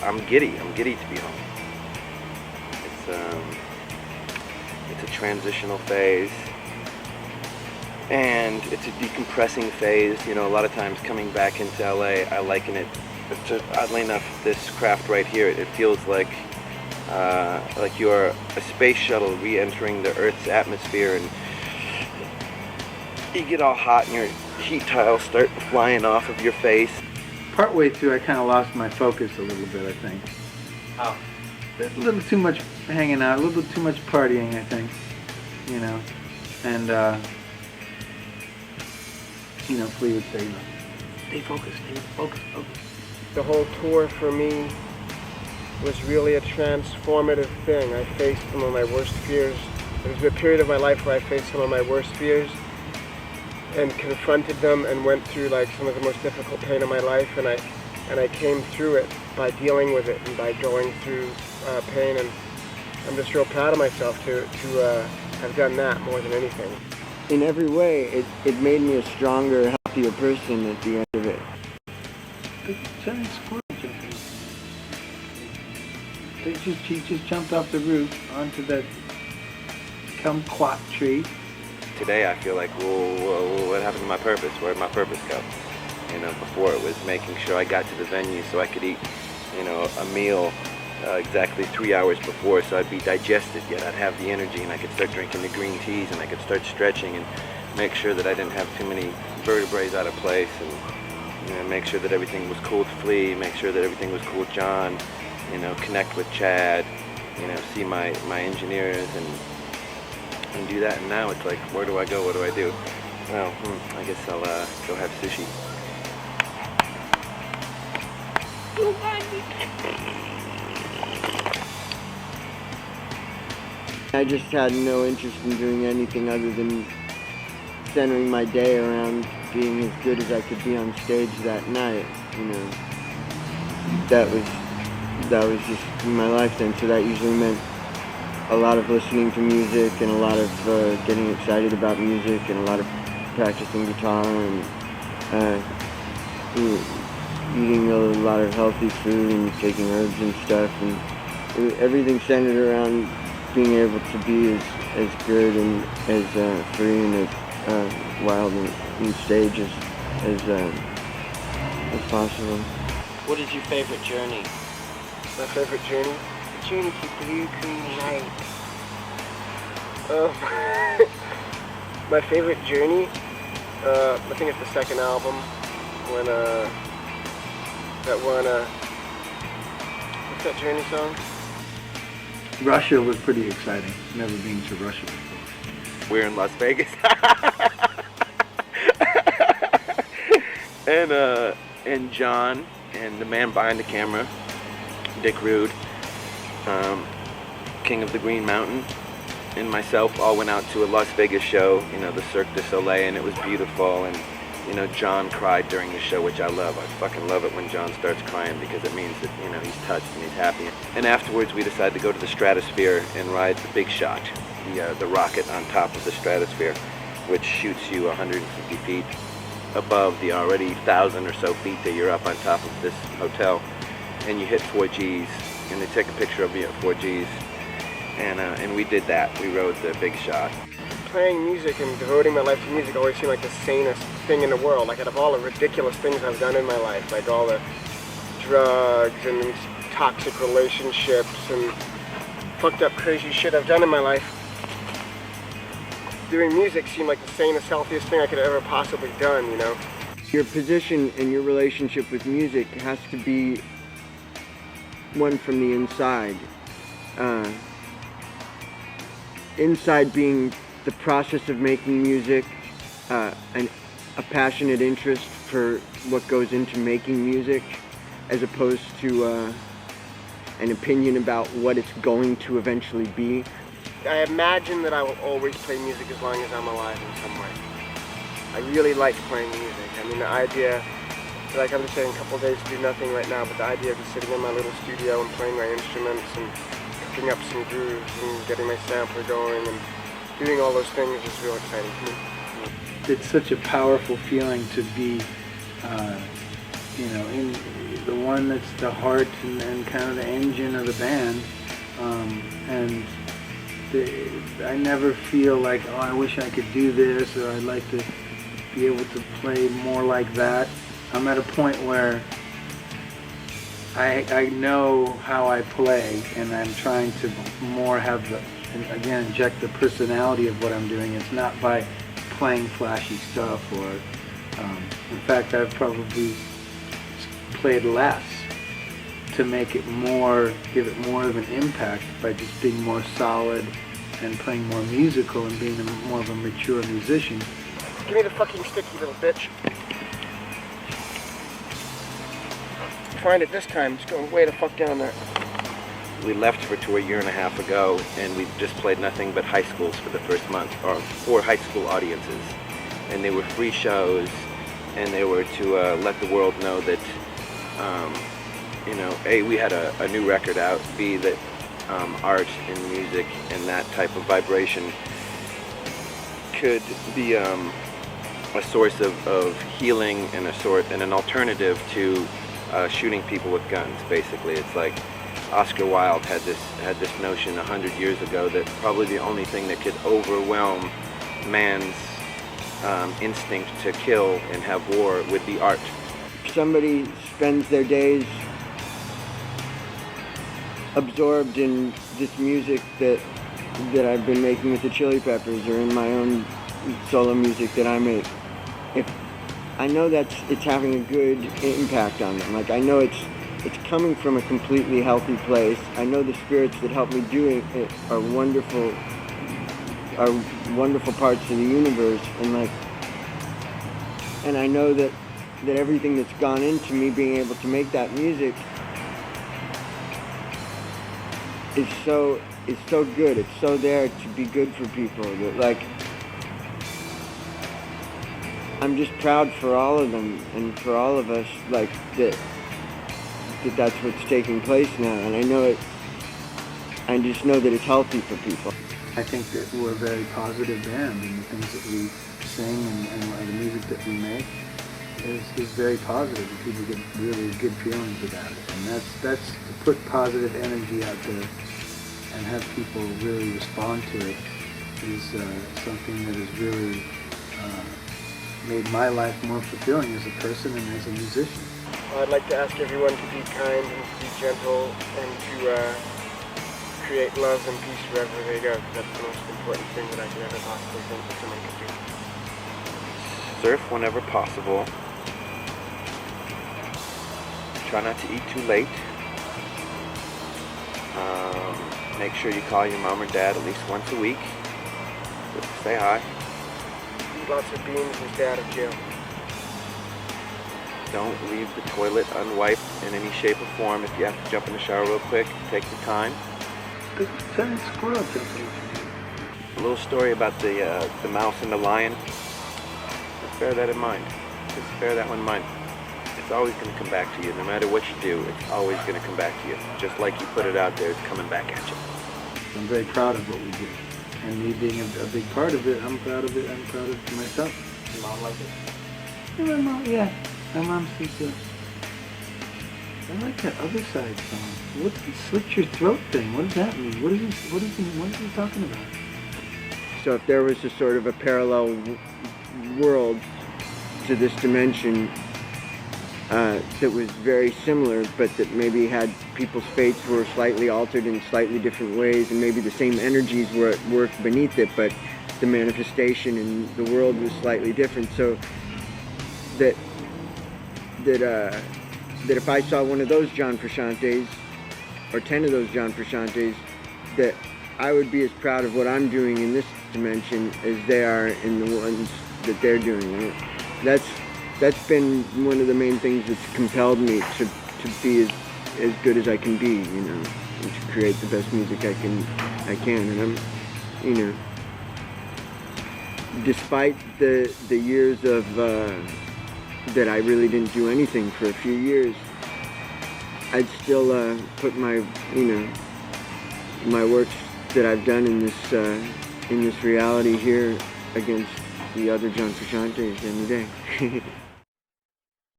I'm giddy. I'm giddy to be home. It's a transitional phase, and it's a decompressing phase. You know, a lot of times coming back into LA, I liken it to, oddly enough, this craft right here. It feels like you're a space shuttle re-entering the Earth's atmosphere, and you get all hot and your heat tiles start flying off of your face. Partway through, I kind of lost my focus a little bit, I think. How? A little too much hanging out, a little bit too much partying, I think. You know, and you know, Flea would say, you know, stay focused, focus. The whole tour for me was really a transformative thing. I faced some of my worst fears. There was a period of my life where I faced some of my worst fears and confronted them and went through like some of the most difficult pain of my life, and I came through it by dealing with it and by going through pain, and I'm just real proud of myself to have done that more than anything. In every way, it made me a stronger, healthier person at the end of it. The giant squirrel jumping. He just jumped off the roof onto that kumquat tree. Today I feel like, whoa, what happened to my purpose? Where'd my purpose go? You know, before it was making sure I got to the venue so I could eat, you know, a meal exactly 3 hours before, so I'd be digested, yet I'd have the energy and I could start drinking the green teas and I could start stretching and make sure that I didn't have too many vertebrae out of place, and you know, make sure that everything was cool with Flea, make sure that everything was cool with John, you know, connect with Chad, you know, see my engineers and do that. And now it's like, where do I go? What do I do? Well, I guess I'll go have sushi. I just had no interest in doing anything other than centering my day around being as good as I could be on stage that night. You know, that was just my life then. So that usually meant a lot of listening to music and a lot of getting excited about music and a lot of practicing guitar and eating a lot of healthy food and taking herbs and stuff, and everything centered around being able to be as good and as free and as wild and stage as possible. What is your favorite journey? My favorite journey? The journey to blue, green light. My favorite journey? I think it's the second album when that one what's that Journey song? Russia was pretty exciting. Never been to Russia before. We're in Las Vegas. and John and the man behind the camera, Dick Rude, King of the Green Mountain, and myself all went out to a Las Vegas show, you know, the Cirque du Soleil, and it was beautiful. And you know, John cried during the show, which I love. I fucking love it when John starts crying, because it means that, you know, he's touched and he's happy. And afterwards we decided to go to the Stratosphere and ride the Big Shot, the rocket on top of the Stratosphere, which shoots you 150 feet above the already 1,000 or so feet that you're up on top of this hotel. And you hit 4Gs, and they take a picture of you at 4Gs. And we did that. We rode the Big Shot. Playing music and devoting my life to music always seemed like the sanest thing in the world. Like, out of all the ridiculous things I've done in my life, like all the drugs and toxic relationships and fucked up crazy shit I've done in my life, doing music seemed like the sanest, healthiest thing I could have ever possibly done, you know? Your position and your relationship with music has to be one from the inside. Inside being the process of making music, a passionate interest for what goes into making music, as opposed to an opinion about what it's going to eventually be. I imagine that I will always play music as long as I'm alive in some way. I really like playing music. I mean, the idea, like I'm just saying, a couple of days to do nothing right now, but the idea of just sitting in my little studio and playing my instruments and cooking up some grooves and getting my sampler going and doing all those things is real exciting to me. It's such a powerful feeling to be, you know, the one that's the heart and kind of the engine of the band. And I never feel like, oh, I wish I could do this, or I'd like to be able to play more like that. I'm at a point where I know how I play, and I'm trying to more have the, and again, inject the personality of what I'm doing. It's not by playing flashy stuff, or in fact, I've probably played less to make it more, give it more of an impact by just being more solid and playing more musical and being more of a mature musician. Give me the fucking stick, you little bitch. Find it this time. It's going way the fuck down there. We left for tour a year and a half ago, and we just played nothing but high schools for the first month, or 4 high school audiences. And they were free shows, and they were to let the world know that, you know, A, we had a new record out, B, that art and music and that type of vibration could be a source of healing and an alternative to shooting people with guns. Basically, it's like Oscar Wilde had this notion 100 years ago that probably the only thing that could overwhelm man's instinct to kill and have war would be art. Somebody spends their days absorbed in this music that I've been making with the Chili Peppers, or in my own solo music that I make. If I know it's having a good impact on them. Like, I know it's coming from a completely healthy place. I know the spirits that help me do it are wonderful parts of the universe, and I know that everything that's gone into me being able to make that music is so good. It's so there to be good for people that, like, I'm just proud for all of them and for all of us, like, that's what's taking place now. And I just know that it's healthy for people. I think that we're a very positive band, and the things that we sing and the music that we make is very positive, and people get really good feelings about it. And that's to put positive energy out there and have people really respond to it is something that has really made my life more fulfilling as a person and as a musician. I'd like to ask everyone to be kind and to be gentle and to create love and peace wherever they go, because that's the most important thing that I could ever possibly think that someone could do. Surf whenever possible. Try not to eat too late. Make sure you call your mom or dad at least once a week. Just to say hi. Eat lots of beans and stay out of jail. Don't leave the toilet unwiped in any shape or form. If you have to jump in the shower real quick, take the time. Big giant squirrel jumping. A little story about the mouse and the lion. Just bear that in mind. Just bear that one in mind. It's always going to come back to you. No matter what you do, it's always going to come back to you. Just like you put it out there, it's coming back at you. I'm very proud of what we do. And me being a big part of it, I'm proud of it. I'm proud of myself. Your mom like it? Yeah, my mom, yeah. My mom sees it. I like that Other Side song. What's the slit your throat thing? What does that mean? What is he talking about? So if there was a sort of a parallel world to this dimension that was very similar, but that maybe had people's fates were slightly altered in slightly different ways, and maybe the same energies were at work beneath it, but the manifestation in the world was slightly different. So that if I saw one of those John Frusciantes, or 10 of those John Frusciantes, that I would be as proud of what I'm doing in this dimension as they are in the ones that they're doing. That's been one of the main things that's compelled me to be as good as I can be, you know, and to create the best music I can. And I'm, you know, despite the years of that I really didn't do anything for a few years, I'd still put my, you know, my works that I've done in this reality here against the other John Frusciantes any day.